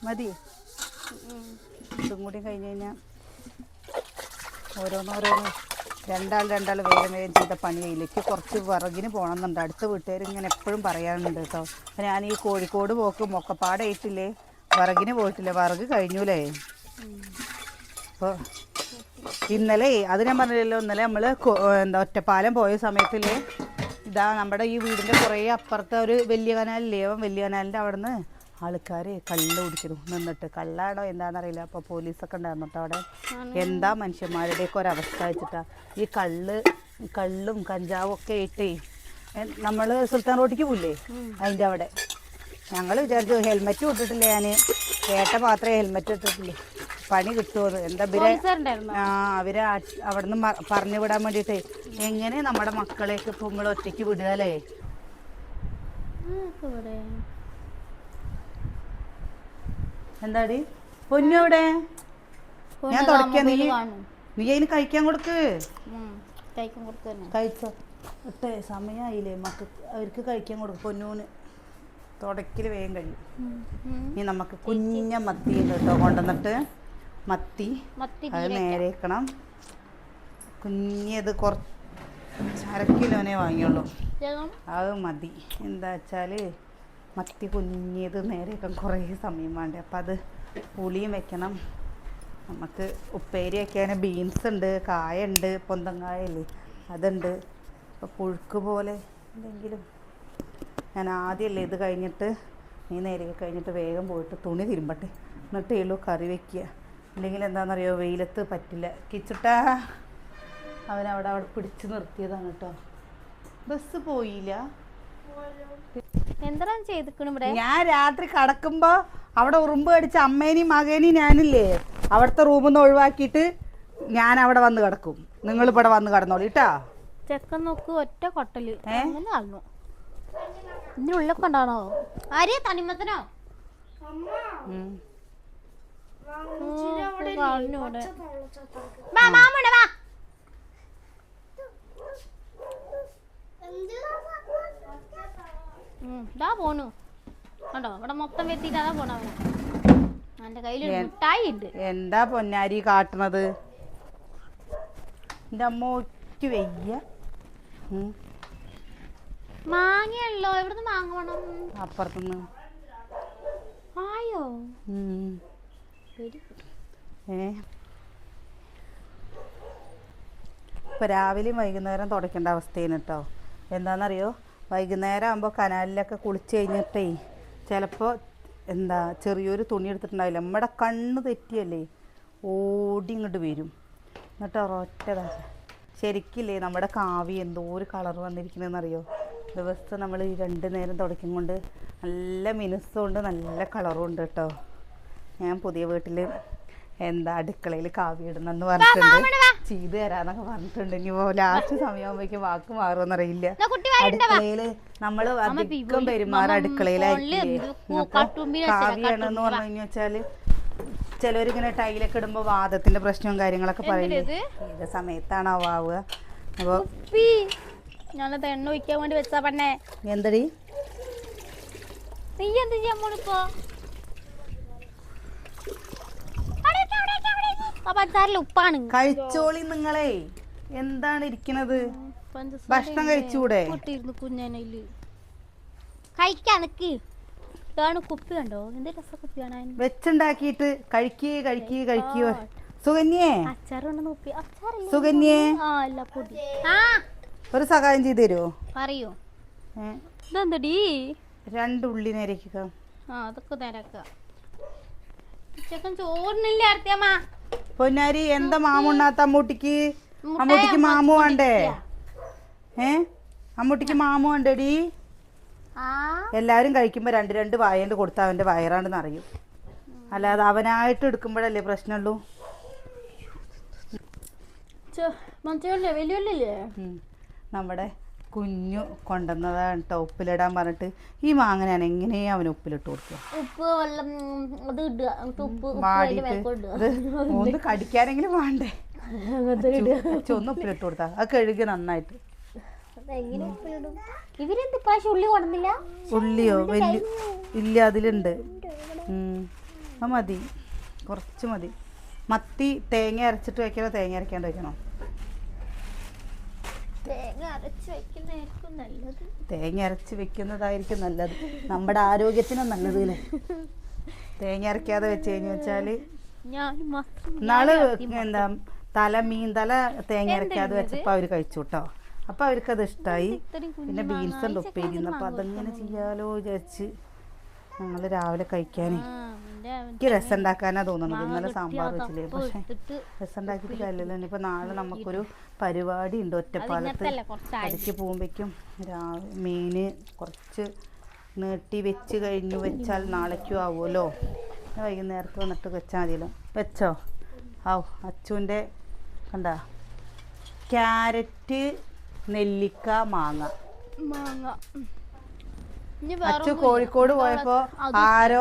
മതി. ഇതും കൂടി കഴിഞ്ഞ് കഴിഞ്ഞാൽ ഓരോന്നോരോന്ന് രണ്ടാൾ വേഗം ചെയ്ത പണിയിലേക്ക് കുറച്ച് വിറകിന് പോകണമെന്നുണ്ട്. അടുത്ത വീട്ടുകാർ ഇങ്ങനെ എപ്പോഴും പറയാനുണ്ട് കേട്ടോ. അപ്പം ഞാൻ ഈ കോഴിക്കോട് പോക്ക് മൊക്കപ്പാടായിട്ടില്ലേ, വിറകിന് പോയിട്ടില്ല. വിറക് കഴിഞ്ഞൂലേ. അപ്പോൾ ഇന്നലെ അത് ഞാൻ പറഞ്ഞില്ലല്ലോ, ഇന്നലെ നമ്മൾ ഒറ്റപ്പാലം പോയ സമയത്തിൽ ഇതാ നമ്മുടെ ഈ വീടിൻ്റെ കുറേ അപ്പുറത്തെ ഒരു വലിയ കനാലില്ലേ, വലിയ കനാലിൻ്റെ അവിടെ നിന്ന് ആൾക്കാർ കള്ള് കുടിക്കുന്നു നിന്നിട്ട്. കള്ളാണോ എന്താണെന്നറിയില്ല. അപ്പോൾ പോലീസൊക്കെ ഉണ്ടായിരുന്നു കേട്ടോ അവിടെ. എന്താ മനുഷ്യന്മാരുടെയൊക്കെ ഒരവസ്ഥ വെച്ചിട്ടാ. ഈ കള്ളും കഞ്ചാവും ഒക്കെ ഇട്ടേ നമ്മൾ സുൽത്താൻ റോട്ടിക്ക് പോയില്ലേ, അതിൻ്റെ അവിടെ ഞങ്ങൾ വിചാരിച്ചു ഹെൽമെറ്റ് ഇട്ടിട്ടില്ല. ഞാൻ കേട്ട മാത്രമേ ഹെൽമെറ്റ് ഇട്ടിട്ടില്ലേ, പണി കിട്ടുമോ എന്താ അവരെ അവിടെ നിന്ന് പറഞ്ഞു വിടാൻ വേണ്ടിയിട്ടേ. എങ്ങനെ നമ്മുടെ മക്കളെയൊക്കെ ഇപ്പോൾ നമ്മൾ ഒറ്റയ്ക്ക് വിടുക അല്ലേ. എന്താടി പൊന്നു അവിടെ? ഞാൻ തുടക്കിയ നീ അതിന് കഴിക്കാൻ കൊടുക്ക്. കഴിച്ചോ ഇട്ടേ, സമയമായില്ലേ മക്കൾക്ക്, അവർക്ക് കഴിക്കാൻ കൊടുക്കും. പൊന്നൂന് തുടക്കൽ വേഗം കഴിയും. ഇനി നമുക്ക് കുഞ്ഞ മത്തി ഉണ്ട് കേട്ടോ കൊണ്ടുവന്നിട്ട്. മത്തി അത് നേരെ വെക്കണം. കുഞ്ഞത് കുറച്ച് 1/2 കിലോനെ വാങ്ങിയുള്ളൂ. അത് മതി. എന്താ വെച്ചാൽ മത്തി കുഞ്ഞത് നേരെ വെക്കാൻ കുറേ സമയം വേണ്ടേ. അപ്പം അത് പുളിയും വെക്കണം. നമുക്ക് ഉപ്പേരി വയ്ക്കാൻ ബീൻസ് ഉണ്ട്, കായ ഉണ്ട്, പൊന്തങ്കായല്ലേ അതുണ്ട്. അപ്പോൾ പുഴുക്ക് പോലെ എന്തെങ്കിലും. ഞാൻ ആദ്യമല്ലേ ഇത് കഴിഞ്ഞിട്ട് നീ നേരെ കഴിഞ്ഞിട്ട് വേഗം പോയിട്ട് തുണി തിരുമ്പട്ടെ, എന്നിട്ടേ ഉള്ളൂ കറി വയ്ക്കുക. അല്ലെങ്കിൽ എന്താണെന്നറിയോ, വെയിലത്ത് പറ്റില്ല. കിച്ചിട്ടാ അവനവിടെ പിടിച്ച് നിർത്തിയതാണ് കേട്ടോ. ബസ് പോയില്ല. ഞാൻ രാത്രി കടക്കുമ്പോ അവിടെ ഉറുമ്പ് കടിച്ച അമ്മേനെയും മകനെയും ഞാനില്ലേ അവിടുത്തെ റൂമിൽ നിന്ന് ഒഴിവാക്കിയിട്ട് ഞാൻ അവിടെ വന്ന് കിടക്കും. നിങ്ങൾ ഇവിടെ വന്ന് കിടന്നോളൂ കേട്ടാ. ചെക്കൻ നോക്ക് ഒറ്റ കൊട്ടല് ഉള്ളൊക്കെ ഉണ്ടാണോ? ആരെയാ തണിമത്തനോ? പോണു കണ്ടോ, ഇവിടെ മൊത്തം വെത്തിട്ട് അതാ പോണ. എന്റെ കയ്യിൽ മിഠായി ഉണ്ട്. എന്താ പൊന്നാരി കാട്ടണത്? എന്റെ അമ്മക്ക് വയ്യ. മാങ്ങയല്ലോ, എവിടുന്ന് മാങ്ങ വേണം? അപ്പുറത്തുനിന്ന്. ആയോ? ഇപ്പൊ രാവിലെയും വൈകുന്നേരം തുടക്കേണ്ട അവസ്ഥയാണ് കേട്ടോ. എന്താണെന്നറിയോ, വൈകുന്നേരം ആകുമ്പോൾ കനാലിലൊക്കെ കുളിച്ച് കഴിഞ്ഞിട്ടേ ചിലപ്പോൾ എന്താ ചെറിയൊരു തുണി എടുത്തിട്ടുണ്ടാവില്ല, നമ്മുടെ കണ്ണ് തെറ്റിയല്ലേ ഓടി ഇങ്ങോട്ട് വരും. എന്നിട്ട് ഒരൊറ്റതാ ശരിക്കില്ലേ നമ്മുടെ കാവി എന്തോ ഒരു കളർ വന്നിരിക്കണമെന്നറിയോ. ദിവസം നമ്മൾ ഈ 2 നേരം തുടയ്ക്കും കൊണ്ട് നല്ല മിനുസുണ്ട്, നല്ല കളറും ഉണ്ട് കേട്ടോ. ഞാൻ പുതിയ വീട്ടിൽ എന്താ അടുക്കളയിൽ കാവി ഇടണമെന്ന് പറഞ്ഞിട്ടുണ്ട്, ചെയ്ത് തരാന്നൊക്കെ പറഞ്ഞിട്ടുണ്ട്. ഇനി ലാസ്റ്റ് സമയമാകുമ്പോഴേക്കും വാക്ക് മാറുമെന്നറിയില്ല. അടുക്കളയില് നമ്മൾ അധികം പെരുമാറ അടുക്കളയിലായിരിക്കും. കാവ്യാണെന്ന് പറഞ്ഞു കഴിഞ്ഞാൽ ചിലവരിങ്ങനെ ടൈലൊക്കെ ഇടുമ്പോ വാദത്തിന്റെ പ്രശ്നവും കാര്യങ്ങളൊക്കെ പറയുന്നത് ഏത് സമയത്താണോ ആവുക. അപ്പൊ എണ്ണ ഒഴിക്കാൻ വേണ്ടി വെച്ചാ പണ്ണേ. എന്തടി നീ എന്ത് ചെയ്യാൻ പോണിപ്പോ? ആ പഞ്ചസാരയിൽ ഉപ്പാണ്. കഴിച്ചോളി നിങ്ങളെ, എന്താണ് ഇരിക്കണത്? ഭക്ഷണം കഴിച്ചൂടെ? കുഞ്ഞനയില് കഴിക്കാൻ നിക്ക്. ഇതാണ് കുപ്പി കണ്ടോ, എന്ത് രസ കുപ്പിയാണ്. വെച്ചുണ്ടാക്കിയിട്ട് കഴിക്കേ കഴിക്കേ കഴിക്കോ. സുകന്യേ, സുകന്യേ, ഒരു സഹായം ചെയ്തു തരുമോ? പറയൂ. ഇതെന്തടി? 2 ഉള്ളി നേരക്കുക. അതൊക്കെ നേരക്ക. ചോറിനില്ല അർത്തിയമ്മ. പൊന്നാരി, എന്താ മാമുണ്ണാത്ത അമ്മൂട്ടിക്ക്? അമ്മൂട്ടിക്ക് മാമു വേണ്ടേ? അമ്മൂട്ടിക്ക് മാമു വേണ്ടേടി. എല്ലാരും കഴിക്കുമ്പോ 2 വായണ്ട് കൊടുത്താ അവന്റെ വയറാണ്ടെന്ന് അറിയും. അല്ലാതെ അവനായിട്ട് എടുക്കുമ്പോഴല്ലേ പ്രശ്നമുള്ളൂ. നമ്മുടെ കുഞ്ഞു കൊണ്ടുവന്നതാണ് കേട്ടോ ഉപ്പിലിടാൻ പറഞ്ഞിട്ട്. ഈ മാങ്ങനാണ് എങ്ങനെയാ അവന് ഉപ്പിലിട്ട് കൊടുക്കുക? ഒന്ന് കടിക്കാനെങ്കിലും വേണ്ടേ? ഒന്ന് ഉപ്പിലിട്ട് കൊടുത്താ അത് കഴുകി നന്നായിട്ട്. ഉള്ളിയോ? വലിയ ഇല്ല, അതിലുണ്ട്. അത് മതി, കുറച്ച് മതി. മത്തി തേങ്ങ അരച്ചിട്ട് വെക്കണോ തേങ്ങ അരക്കാണ്ട് വെക്കണോ? തേങ്ങ അരച്ച് വെക്കുന്നതായിരിക്കും നല്ലത്, നമ്മുടെ ആരോഗ്യത്തിനും നല്ലത് അല്ലേ. തേങ്ങ അരക്കാതെ വെച്ച് കഴിഞ്ഞു വെച്ചാല് നാള് എന്താ മീൻ തല തേങ്ങ അരക്കാതെ വെച്ചപ്പോൾ അവർ കഴിച്ചു കേട്ടോ. അപ്പോൾ അവർക്കത് ഇഷ്ടമായി. പിന്നെ ബീൻസ് ഉണ്ട് ഉപ്പേരി, അപ്പോൾ അതങ്ങനെ ചെയ്യാലോ വിചാരിച്ച് ഞങ്ങൾ രാവിലെ കഴിക്കാനേ. എനിക്ക് രസം ഉണ്ടാക്കാനാ തോന്നുന്നത്. ഇന്നലെ സാമ്പാർ വെച്ചില്ലേ, പക്ഷെ രസം ഉണ്ടാക്കിയിട്ട് കാര്യമില്ല. ഇനിയിപ്പോൾ നാളെ നമുക്കൊരു പരിപാടി ഉണ്ട് ഒറ്റപ്പാലത്ത്. അതിക്ക് പോകുമ്പോഴേക്കും മീന് കുറച്ച് നീട്ടി വെച്ച് കഴിഞ്ഞു വെച്ചാൽ നാളേക്കും ആവുമല്ലോ. വൈകുന്നേരത്ത് വന്നിട്ട് വെച്ചാൽ മതിയല്ലോ. വെച്ചോ? അച്ചുവിൻ്റെ കണ്ട ക്യാരറ്റ്, നെല്ലിക്ക, മാങ്ങ. അച്ചു കോഴിക്കോട് പോയപ്പോ ആരോ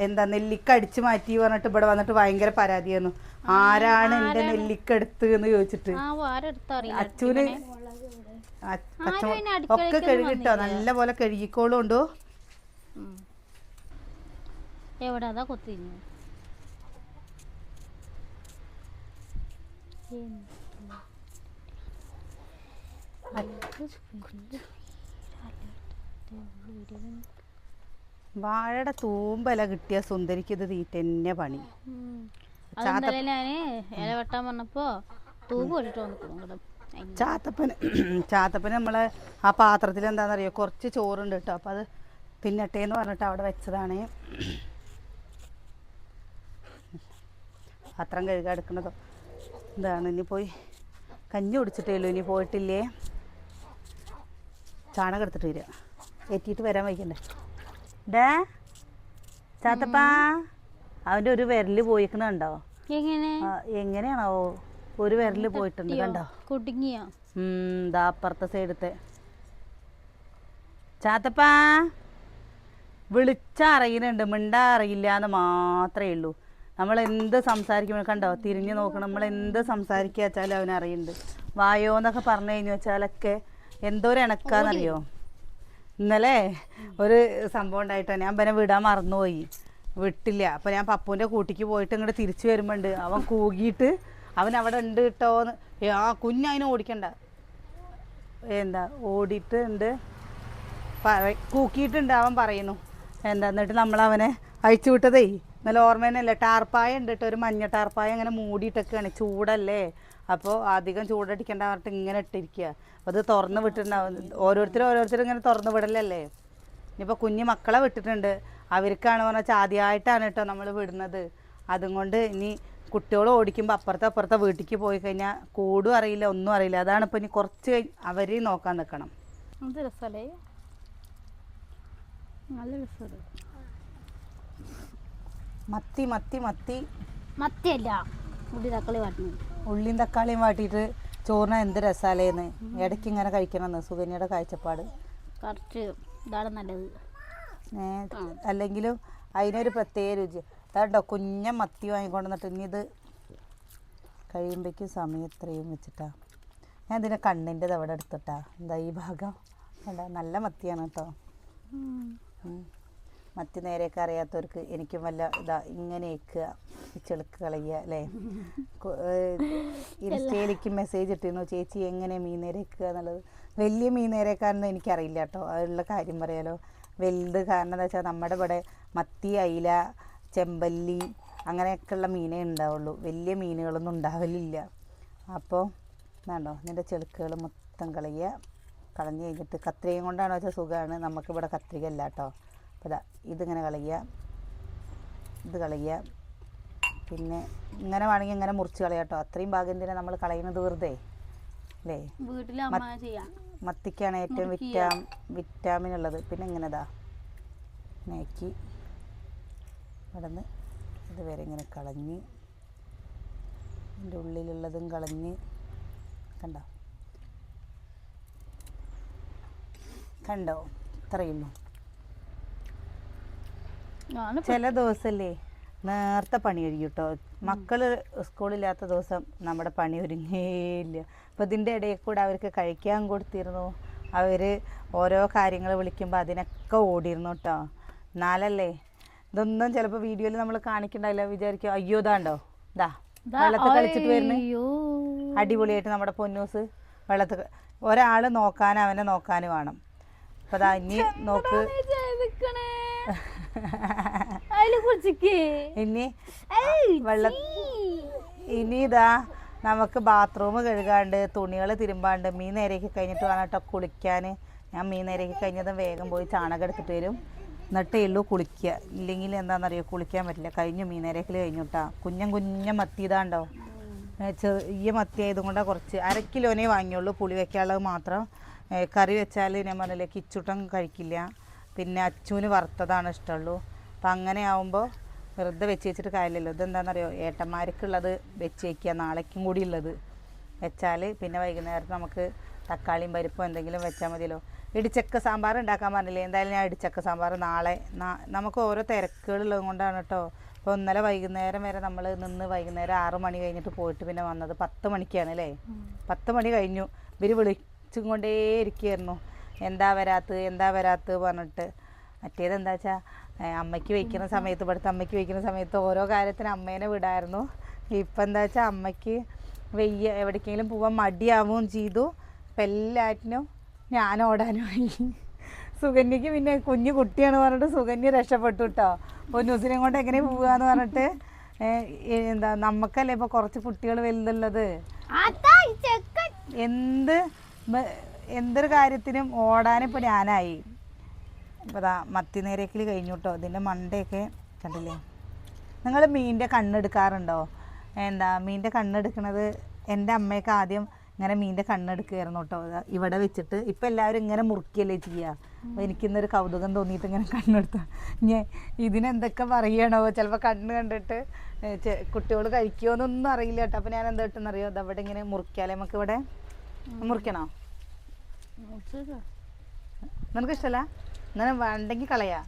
എന്താ നെല്ലിക്ക അടിച്ചു മാറ്റി പറഞ്ഞിട്ട് ഇവിടെ വന്നിട്ട് ഭയങ്കര പരാതിയായിരുന്നു. ആരാണ് എന്റെ നെല്ലിക്ക എടുത്ത് എന്ന് ചോദിച്ചിട്ട്. അച്ചുവിന് ഒക്കെ കഴുകിട്ടോ, നല്ല പോലെ കഴുകിക്കോളുണ്ടോ. എവിടാ കൊത്തിഞ്ഞു? വാഴയുടെ തൂമ്പല കിട്ടിയ സുന്ദരിക്ക് ഇത് തീറ്റ തന്നെ പണി. ഞാന് ഇല വെട്ടാൻ പറഞ്ഞപ്പോ ചാത്തപ്പന് നമ്മളെ ആ പാത്രത്തിൽ എന്താണെന്നറിയോ, കുറച്ച് ചോറുണ്ട് കേട്ടോ. അപ്പം അത് തിന്നട്ടെ എന്ന് പറഞ്ഞിട്ട് അവിടെ വെച്ചതാണ്. പാത്രം കഴുകാൻ എടുക്കണതോ ഇതാണ്. ഇനി പോയി കഞ്ഞി കുടിച്ചിട്ടേ ഉള്ളൂ, ഇനി പോയിട്ടില്ലേ. ചാണകം എടുത്തിട്ട് വരിക, ഏറ്റിയിട്ട് വരാൻ വൈകണ്ടേ. ഡേ ചാത്തപ്പാ, അവൻ്റെ ഒരു വിരല് പോയിക്കണുണ്ടോ? എങ്ങനെയാണോ ഒരു വിരല് പോയിട്ടുണ്ട് കണ്ടോ? ദാ അപ്പുറത്തെ സൈഡത്തെ. ചാത്തപ്പാ വിളിച്ചാ അറിയുന്നുണ്ട്, മിണ്ടാ അറിയില്ല എന്ന് മാത്രമേ ഉള്ളൂ. നമ്മൾ എന്ത് സംസാരിക്കുമ്പോൾ കണ്ടോ തിരിഞ്ഞു നോക്കണം. നമ്മൾ എന്ത് സംസാരിക്കുക വെച്ചാലും അവനറിയുന്നുണ്ട്. വായോ എന്നൊക്കെ പറഞ്ഞു കഴിഞ്ഞു വെച്ചാലൊക്കെ എന്തോ ഒരു ഇണക്കാന്നറിയോ. ഇന്നലെ ഒരു സംഭവം ഉണ്ടായിട്ടാണ്, ഞാൻ പിന്നെ വിടാൻ മറന്നുപോയി, വിട്ടില്ല. അപ്പോൾ ഞാൻ പപ്പൂൻ്റെ കൂട്ടിക്ക് പോയിട്ട് ഇങ്ങോട്ട് തിരിച്ചു വരുമ്പോണ്ട് അവൻ കൂകിയിട്ട് അവൻ അവിടെ ഉണ്ട് കേട്ടോന്ന്. കുഞ്ഞതിനെ ഓടിക്കണ്ട, എന്താ ഓടിയിട്ടുണ്ട്, കൂക്കിയിട്ടുണ്ട് അവൻ പറയുന്നു. എന്നിട്ട് നമ്മളവനെ അഴിച്ചു വിട്ടതേ നല്ല ഓർമ്മേനല്ലേ. ടാർപ്പായ ഉണ്ട് കേട്ടോ, ഒരു മഞ്ഞ ടാർപ്പായ അങ്ങനെ മൂടിയിട്ടൊക്കെയാണ്. ചൂടല്ലേ, അപ്പോൾ അധികം ചൂടടിക്കേണ്ട പറഞ്ഞിട്ട് ഇങ്ങനെ ഇട്ടിരിക്കുക. അപ്പോൾ അത് തുറന്ന് വിട്ടിട്ടുണ്ടാവും. ഓരോരുത്തരും ഇങ്ങനെ തുറന്ന് വിടലല്ലേ. ഇനിയിപ്പോൾ കുഞ്ഞു മക്കളെ വിട്ടിട്ടുണ്ട്, അവർക്കാണ് പറഞ്ഞാൽ ആദ്യമായിട്ടാണ് കേട്ടോ നമ്മൾ വിടുന്നത്. അതുകൊണ്ട് ഇനി കുട്ടികൾ ഓടിക്കുമ്പോൾ അപ്പുറത്തെ വീട്ടിലേക്ക് പോയി കഴിഞ്ഞാൽ കൂടും അറിയില്ല, ഒന്നും അറിയില്ല. അതാണ് ഇപ്പോൾ ഇനി കുറച്ച് അവർ നോക്കാൻ നിൽക്കണം. നല്ല രസം. മത്തി മത്തി മത്തി മത്തിയല്ല, ഉള്ളിയും തക്കാളിയും വാട്ടിയിട്ട് ചോറിന് എന്ത് രസാലേന്ന്. ഇടയ്ക്ക് ഇങ്ങനെ കഴിക്കണമെന്ന് സുകന്യയുടെ കാഴ്ചപ്പാട്. ഇതാണ് നല്ലത്. അല്ലെങ്കിലും അതിനൊരു പ്രത്യേക രുചി. അതാണ്ടോ കുഞ്ഞ മത്തി വാങ്ങിക്കൊണ്ടിട്ട് ഇനി ഇത് കഴിയുമ്പോഴേക്കും സമയം എത്രയും വെച്ചിട്ടാ. ഞാൻ ഇതിനെ കണ്ണിൻ്റെ അവിടെ എടുത്തിട്ടാ. എന്താ ഈ ഭാഗം കണ്ട, നല്ല മത്തിയാണ് കേട്ടോ. മത്തി നേരെയൊക്കെ അറിയാത്തവർക്ക് എനിക്കും വല്ല ഇതാ ഇങ്ങനെ വെക്കുക ചെളുക്ക് കളയുക അല്ലേ. ഇൻസ്റ്റയിലേക്ക് മെസ്സേജ് ഇട്ടിരുന്നു ചേച്ചി എങ്ങനെ മീൻ നേരെ വെക്കുക എന്നുള്ളത്. വലിയ മീൻ നേരെക്കാരൊന്നും എനിക്കറിയില്ല കേട്ടോ, അതുള്ള കാര്യം പറയാലോ. വലുത് കാരണം എന്താ വെച്ചാൽ നമ്മുടെ ഇവിടെ മത്തി, അയില, ചെമ്പല്ലി അങ്ങനെയൊക്കെയുള്ള മീനേ ഉണ്ടാവുള്ളൂ, വലിയ മീനുകളൊന്നും ഉണ്ടാവലില്ല. അപ്പോൾ വേണ്ടോ ഇതിൻ്റെ ചെളുക്കുകൾ മൊത്തം കളയുക. കളഞ്ഞ് കഴിഞ്ഞിട്ട് കത്രികയും കൊണ്ടാണോ വെച്ചാൽ സുഖമാണ്, നമുക്കിവിടെ കത്രിക അല്ല കേട്ടോ. അപ്പോൾ ഇതാ ഇതിങ്ങനെ കളയുക, ഇത് കളയുക, പിന്നെ ഇങ്ങനെ വേണമെങ്കിൽ ഇങ്ങനെ മുറിച്ച് കളയാം കേട്ടോ. അത്രയും ഭാഗം എന്തിനാണ് നമ്മൾ കളയുന്നത് വെറുതെ അല്ലേ. മത്തിക്കാണ് ഏറ്റവും വിറ്റാമിൻ ഉള്ളത്. പിന്നെ ഇങ്ങനെ ഇതാ നേക്കി ഇവിടെ നിന്ന് ഇതുവരെ ഇങ്ങനെ കളഞ്ഞ് ഇതിൻ്റെ ഉള്ളിലുള്ളതും കളഞ്ഞ് കണ്ടോ കണ്ടോ ഇത്രയുള്ളൂ. ചില ദിവസമല്ലേ നേരത്തെ പണി കഴിയും കേട്ടോ. മക്കൾ സ്കൂളില്ലാത്ത ദിവസം നമ്മുടെ പണി ഒരുങ്ങേയില്ല. അപ്പോൾ ഇതിൻ്റെ ഇടയിൽ കൂടെ അവർക്ക് കഴിക്കാൻ കൊടുത്തിരുന്നു, അവർ ഓരോ കാര്യങ്ങൾ വിളിക്കുമ്പോൾ അതിനൊക്കെ ഓടിയിരുന്നു കേട്ടോ. എന്നാലല്ലേ ഇതൊന്നും ചിലപ്പോൾ വീഡിയോയിൽ നമ്മൾ കാണിക്കണ്ടാവില്ല, വിചാരിക്കും അയ്യോ ഇതാണ്ടോ ഇതാ വെള്ളത്തിൽ കളിച്ചിട്ട് വരുന്നു. അടിപൊളിയായിട്ട് നമ്മുടെ പൊന്നൂസ് വെള്ളത്തിൽ ഒരാൾ നോക്കാൻ അവനെ നോക്കാൻ വേണം. അപ്പം അതാ ഇനി നോക്ക് ഇനി ഇതാ നമുക്ക് ബാത്റൂം കഴുകാണ്ട് തുണികൾ തിരുമ്പാണ്ട് മീൻ നേരേക്ക് കഴിഞ്ഞിട്ട് വേണം കേട്ടോ കുളിക്കാൻ. ഞാൻ മീൻ നേരേക്ക് കഴിഞ്ഞതും വേഗം പോയി ചാണകം എടുത്തിട്ട് വരും, എന്നിട്ടേ ഉള്ളൂ കുളിക്കുക. ഇല്ലെങ്കിൽ എന്താണെന്നറിയോ കുളിക്കാൻ പറ്റില്ല. കഴിഞ്ഞു മീൻ നേരേക്കിൽ കഴിഞ്ഞു കേട്ടോ. കുഞ്ഞം മത്തി ഇതാണ്ടോ ചെറിയ മത്തി ആയതുകൊണ്ടാണ് കുറച്ച് 1/2 കിലോനേ വാങ്ങിയുള്ളൂ. പുളി വയ്ക്കാനുള്ളത് മാത്രം. കറി വെച്ചാൽ ഞാൻ പറഞ്ഞില്ലേ കിച്ചുട്ടൻ കഴിക്കില്ല, പിന്നെ അച്ചൂന് വറുത്തതാണ് ഇഷ്ടമുള്ളൂ. അപ്പം അങ്ങനെ ആവുമ്പോൾ വെറുതെ വെച്ച് വെച്ചിട്ട് കാര്യമില്ലല്ലോ. ഇതെന്താണെന്നറിയോ ഏട്ടന്മാർക്കുള്ളത് വെച്ച് വയ്ക്കുക, നാളേക്കും കൂടി ഉള്ളത് വെച്ചാൽ പിന്നെ വൈകുന്നേരത്ത് നമുക്ക് തക്കാളിയും പരിപ്പോ എന്തെങ്കിലും വെച്ചാൽ മതിയല്ലോ. ഇടിച്ചക്ക സാമ്പാർ ഉണ്ടാക്കാൻ പറഞ്ഞില്ലേ, എന്തായാലും ഞാൻ ഇടിച്ചക്ക സാമ്പാർ നാളെ നമുക്ക് ഓരോ തിരക്കുകളുള്ളത് കൊണ്ടാണ് കേട്ടോ. അപ്പോൾ ഇന്നലെ വൈകുന്നേരം വരെ നമ്മൾ നിന്ന് വൈകുന്നേരം 6 മണി കഴിഞ്ഞിട്ട് പോയിട്ട് പിന്നെ വന്നത് 10 മണിക്കാണ് അല്ലേ. 10 മണി കഴിഞ്ഞു. ഇവർ വിളിച്ചും കൊണ്ടേ ഇരിക്കുകയായിരുന്നു എന്താ വരാത്തത് പറഞ്ഞിട്ട്. മറ്റേത് എന്താ വെച്ചാൽ അമ്മയ്ക്ക് വയ്ക്കുന്ന സമയത്ത് ഇവിടുത്തെ അമ്മയ്ക്ക് വയ്ക്കുന്ന സമയത്ത് ഓരോ കാര്യത്തിന് അമ്മേനെ വിടായിരുന്നു. ഇപ്പം എന്താ വെച്ചാൽ അമ്മയ്ക്ക് എവിടേക്കെങ്കിലും പോകാൻ മടിയാവുകയും ചെയ്തു. അപ്പം എല്ലാറ്റിനും ഞാൻ ഓടാനുമായി. സുകന്യക്ക് പിന്നെ കുഞ്ഞു കുട്ടിയാണ് പറഞ്ഞിട്ട് സുകന്യ രക്ഷപ്പെട്ടു കേട്ടോ. പൊന്നൂസിനെ കൊണ്ട് എങ്ങനെ പോവുകയെന്ന് പറഞ്ഞിട്ട് എന്താ നമുക്കല്ലേ ഇപ്പോൾ കുറച്ച് കുട്ടികൾ വലുതുള്ളത്. എന്തൊരു കാര്യത്തിനും ഓടാനിപ്പോൾ ഞാനായി. അപ്പോൾ അതാ മത്തി നേരേക്കിൽ കഴിഞ്ഞു കേട്ടോ. ഇതിൻ്റെ മണ്ടയൊക്കെ കണ്ടില്ലേ. നിങ്ങൾ മീനിൻ്റെ കണ്ണെടുക്കാറുണ്ടോ? മീനിൻ്റെ കണ്ണെടുക്കണത് എൻ്റെ അമ്മയൊക്കെ ആദ്യം ഇങ്ങനെ മീനിൻ്റെ കണ്ണെടുക്കുകയായിരുന്നു കേട്ടോ. ഇവിടെ വെച്ചിട്ട് ഇപ്പം എല്ലാവരും ഇങ്ങനെ മുറുക്കിയല്ലേ ചെയ്യുക. അപ്പോൾ എനിക്കിന്നൊരു കൗതുകം തോന്നിയിട്ട് ഇങ്ങനെ കണ്ണെടുത്താൽ ഞാൻ ഇതിനെന്തൊക്കെ പറയണോ, ചിലപ്പോൾ കണ്ണ് കണ്ടിട്ട് കുട്ടികൾ കഴിക്കുമോയെന്നൊന്നും അറിയില്ല കേട്ടോ. അപ്പോൾ ഞാൻ എന്താ കിട്ടുന്നറിയോ, അതവിടെ ഇങ്ങനെ മുറിക്കാലേ നമുക്ക് ഇവിടെ മുറിക്കണോ? നിനക്ക് ഇഷ്ടമല്ല? അങ്ങനെ വേണ്ടെങ്കിൽ കളയാ.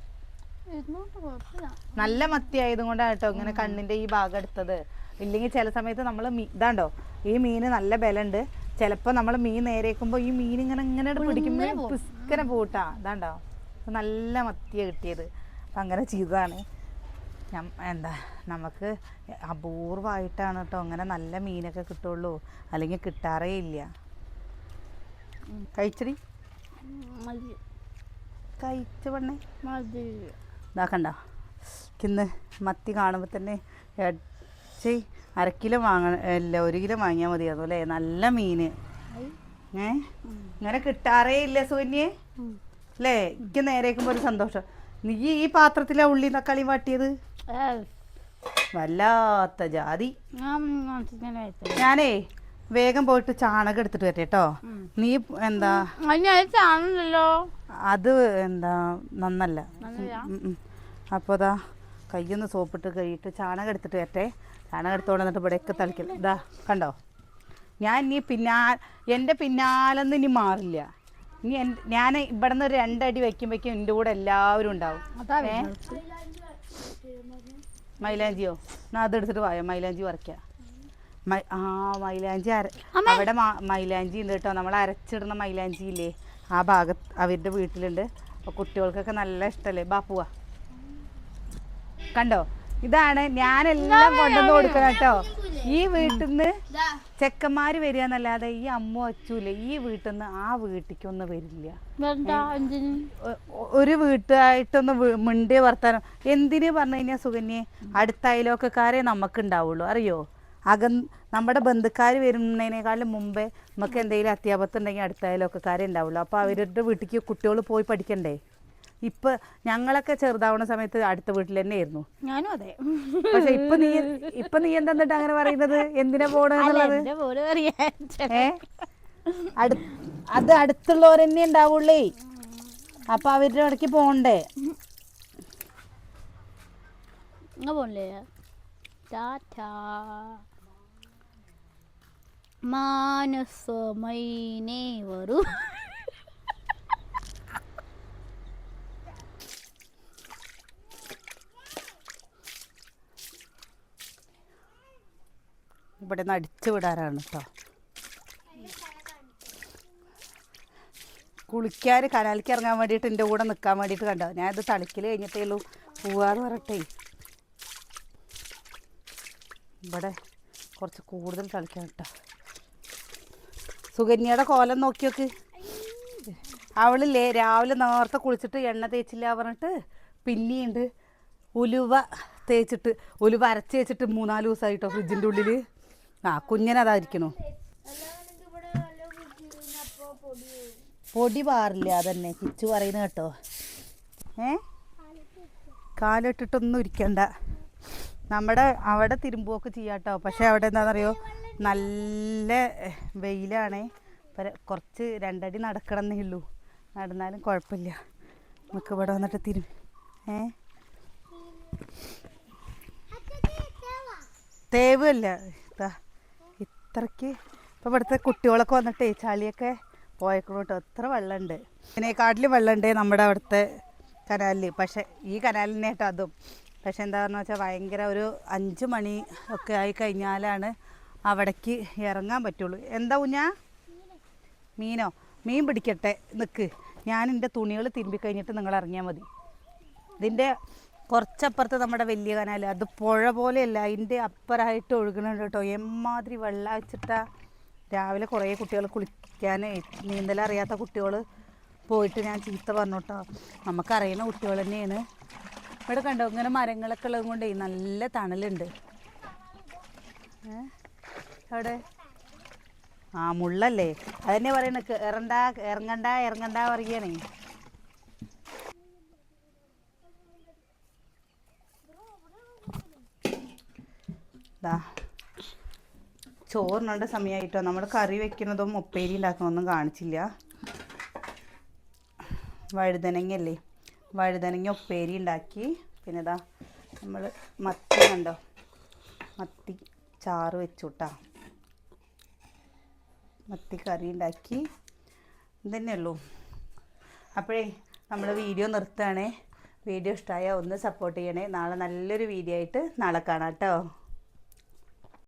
നല്ല മത്തി ആയതും കൊണ്ടാണ് കേട്ടോ ഇങ്ങനെ കണ്ണിൻ്റെ ഈ ഭാഗം എടുത്തത്. ഇല്ലെങ്കിൽ ചില സമയത്ത് നമ്മൾ ഇതാണ്ടോ ഈ മീൻ നല്ല ബലമുണ്ട്, ചിലപ്പോൾ നമ്മൾ മീൻ നേരേക്കുമ്പോൾ ഈ മീൻ ഇങ്ങനെ പിടിക്കുമ്പോൾ പുസ്കനെ പോട്ടാ. ഇതാണ്ടോ നല്ല മത്തിയാണ് കിട്ടിയത്. അപ്പം അങ്ങനെ ചെയ്തതാണ്. നമുക്ക് അപൂർവമായിട്ടാണ് കേട്ടോ അങ്ങനെ നല്ല മീനൊക്കെ കിട്ടുള്ളൂ, അല്ലെങ്കിൽ കിട്ടാറേ ഇല്ല. കഴിച്ചടി കഴിച്ച പെണ്ണേ ഇതാക്കണ്ട. ഇന്ന് മത്തി കാണുമ്പോൾ തന്നെ ഇറച്ചി 1/2 കിലോ അല്ല 1 കിലോ വാങ്ങിയാൽ മതിയാകും അല്ലേ. നല്ല മീൻ ഇങ്ങനെ കിട്ടാറേ ഇല്ല സുകന്യേ അല്ലേ. എനിക്ക് നേരേക്കുമ്പോൾ ഒരു സന്തോഷം. നീ ഈ പാത്രത്തിലാ ഉള്ളി തക്കാളി വാട്ടിയത്? വല്ലാത്ത ജാതി. ഞാനേ വേഗം പോയിട്ട് ചാണകം എടുത്തിട്ട് വരട്ടെ കേട്ടോ. നീ എന്താ അത് എന്താ നന്നല്ല. അപ്പോൾ അതാ കയ്യൊന്ന് സോപ്പിട്ട് കഴിയിട്ട് ചാണകം എടുത്തിട്ട് വരട്ടെ. ചാണകം എടുത്തോണ്ട് വന്നിട്ട് ഇവിടെയൊക്കെ തളിക്കല. ഇതാ കണ്ടോ, ഞാൻ ഇനി എൻ്റെ പിന്നാലൊന്നും ഇനി മാറില്ല. ഇനി ഞാൻ ഇവിടെ നിന്ന് ഒരു 2 അടി വയ്ക്കുമ്പോഴേക്കും എൻ്റെ കൂടെ എല്ലാവരും ഉണ്ടാവും. മൈലാഞ്ചിയോ? ഞാൻ അതെടുത്തിട്ട് പോയോ മൈലാഞ്ചി വരയ്ക്കാം. മൈലാഞ്ചി അവിടെ മൈലാഞ്ചി ഉണ്ട് കേട്ടോ. നമ്മൾ അരച്ചിടുന്ന മൈലാഞ്ചി ഇല്ലേ, ആ ഭാഗത്ത് അവരുടെ വീട്ടിലുണ്ട്. അപ്പോൾ കുട്ടികൾക്കൊക്കെ നല്ല ഇഷ്ടമല്ലേ. ബാ പോവാ കണ്ടോ, ഇതാണ് ഞാനെല്ലാം കൊണ്ടുവന്ന് കൊടുക്കണം കേട്ടോ. ഈ വീട്ടിൽ നിന്ന് ചെക്കന്മാര് വരിക എന്നല്ലാതെ ഈ അമ്മ അച്ചൂല്ലേ ഈ വീട്ടിൽ നിന്ന് ആ വീട്ടിലേക്കൊന്നും വരില്ല. ഒരു വീട്ടായിട്ടൊന്ന് മിണ്ടിയ വർത്താനം എന്തിനു പറഞ്ഞു കഴിഞ്ഞാൽ സുകന്യെ അടുത്ത അയലോക്കക്കാരെ നമുക്ക് ഉണ്ടാവുള്ളൂ. അറിയോ, നമ്മുടെ ബന്ധുക്കാർ വരുന്നതിനേക്കാളും മുമ്പേ നമുക്ക് എന്തെങ്കിലും അത്യാപത്ത് ഉണ്ടെങ്കിൽ അടുത്ത അയലോക്കക്കാരെ ഉണ്ടാവുള്ളൂ. അപ്പോൾ അവരുടെ വീട്ടിലേക്ക് കുട്ടികൾ പോയി പഠിക്കണ്ടേ. ഇപ്പം ഞങ്ങളൊക്കെ ചെറുതാവുന്ന സമയത്ത് അടുത്ത വീട്ടിൽ തന്നെ ആയിരുന്നു. ഞാനും അതെ. പക്ഷെ ഇപ്പൊ നീ എന്താന്നിട്ട് അങ്ങനെ പറയുന്നത്, എന്തിനാ പോണെന്നുള്ളത്? അത് അടുത്തുള്ളവർ തന്നെ ഉണ്ടാവുള്ളേ. അപ്പൊ അവരുടെ ഇടയ്ക്ക് പോണ്ടേ? പോണില്ലേ? ടാറ്റാ മാനസമൈനേ വരൂ. ഇവിടെ നിന്ന് അടിച്ചു വിടാറാണ് കേട്ടോ. കുളിക്കാൻ കനാലിക്ക് ഇറങ്ങാൻ വേണ്ടിയിട്ട് എൻ്റെ കൂടെ നിൽക്കാൻ വേണ്ടിയിട്ട് കണ്ടോ. ഞാനിത് തളിക്കൽ കഴിഞ്ഞിട്ടേ ഉള്ളൂ പോവാന്ന് പറയട്ടെ. ഇവിടെ കുറച്ച് കൂടുതൽ തളിക്കാൻ കേട്ടോ. സുകന്യയുടെ കോലം നോക്കി നോക്ക്. അവളില്ലേ രാവിലെ നേരത്തെ കുളിച്ചിട്ട് എണ്ണ തേച്ചില്ല പറഞ്ഞിട്ട് പിന്നെയുണ്ട് ഉലുവ തേച്ചിട്ട് ഉലുവ അരച്ച് വെച്ചിട്ട് 3-4 ദിവസമായിട്ടോ ഫ്രിഡ്ജിൻ്റെ ഉള്ളിൽ. കുഞ്ഞനതായിരിക്കണു. പൊടി പാറില്ല, അതന്നെ കിച്ചു പറയുന്നത് കേട്ടോ. കാലിട്ടിട്ടൊന്നും ഇരിക്കണ്ട. നമ്മുടെ അവിടെ തിരുമ്പുമൊക്കെ ചെയ്യാട്ടോ. പക്ഷെ അവിടെ എന്താണെന്നറിയോ, നല്ല വെയിലാണേ. കുറച്ച് 2 അടി നടക്കണമെന്നേ ഉള്ളൂ. നടന്നാലും കുഴപ്പമില്ല. നമുക്ക് ഇവിടെ വന്നിട്ട് തേവല്ല ഇത്രയ്ക്ക്. ഇപ്പം ഇവിടുത്തെ കുട്ടികളൊക്കെ വന്നിട്ടേ ചളിയൊക്കെ പോയേക്കണു കേട്ടോ. എത്ര വെള്ളമുണ്ട്. ഇതിനെക്കാട്ടിൽ വെള്ളമുണ്ട് നമ്മുടെ അവിടുത്തെ കനാലിൽ. പക്ഷേ ഈ കനാലിനെ കേട്ടോ അതും. പക്ഷെ എന്താണെന്ന് വെച്ചാൽ ഭയങ്കര ഒരു 5 മണി ഒക്കെ ആയി കഴിഞ്ഞാലാണ് അവിടേക്ക് ഇറങ്ങാൻ പറ്റുള്ളൂ. എന്താ കുഞ്ഞാ? മീനോ? മീൻ പിടിക്കട്ടെ, നിൽക്ക്. ഞാൻ എൻ്റെ തുണികൾ തിരുമ്പി കഴിഞ്ഞിട്ട് നിങ്ങൾ ഇറങ്ങിയാൽ മതി. ഇതിൻ്റെ കുറച്ചപ്പുറത്ത് നമ്മുടെ വലിയ കനാൽ, അത് പുഴ പോലെയല്ല, അതിൻ്റെ അപ്പുറമായിട്ട് ഒഴുകുന്നുണ്ട് കേട്ടോ. എമ്മാതിരി വെള്ളം വെച്ചിട്ടാ. രാവിലെ കുറേ കുട്ടികൾ കുളിക്കാൻ നീന്തലറിയാത്ത കുട്ടികൾ പോയിട്ട് ഞാൻ ചീത്ത പറഞ്ഞു കേട്ടോ. നമുക്കറിയുന്ന കുട്ടികൾ തന്നെയാണ്. ഇവിടെ കണ്ടോ ഇങ്ങനെ മരങ്ങളൊക്കെ ഉള്ളത് കൊണ്ടേ നല്ല തണലുണ്ട്. അവിടെ മുള്ളല്ലേ, അതന്നെ പറയണ ഇറങ്ങണ്ട പറയണേ. ചോറിനുള്ള സമയമായിട്ടോ. നമ്മൾ കറി വെക്കുന്നതും ഉപ്പേരി ഉണ്ടാക്കുന്നതൊന്നും കാണിച്ചില്ല. വഴുതനങ്ങയല്ലേ, വഴുതനങ്ങ ഉപ്പേരി ഉണ്ടാക്കി. പിന്നെ ഇതാ നമ്മൾ മത്തി കണ്ടോ, മത്തി ചാറ് വെച്ചു കേട്ടോ. മത്തി കറി ഉണ്ടാക്കി. ഇതന്നെ ഉള്ളൂ. അപ്പോഴേ നമ്മൾ വീഡിയോ നിർത്തുകയാണേ. വീഡിയോ ഇഷ്ടമായാൽ ഒന്ന് സപ്പോർട്ട് ചെയ്യണേ. നാളെ നല്ലൊരു വീഡിയോ ആയിട്ട് നാളെ കാണാം കേട്ടോ.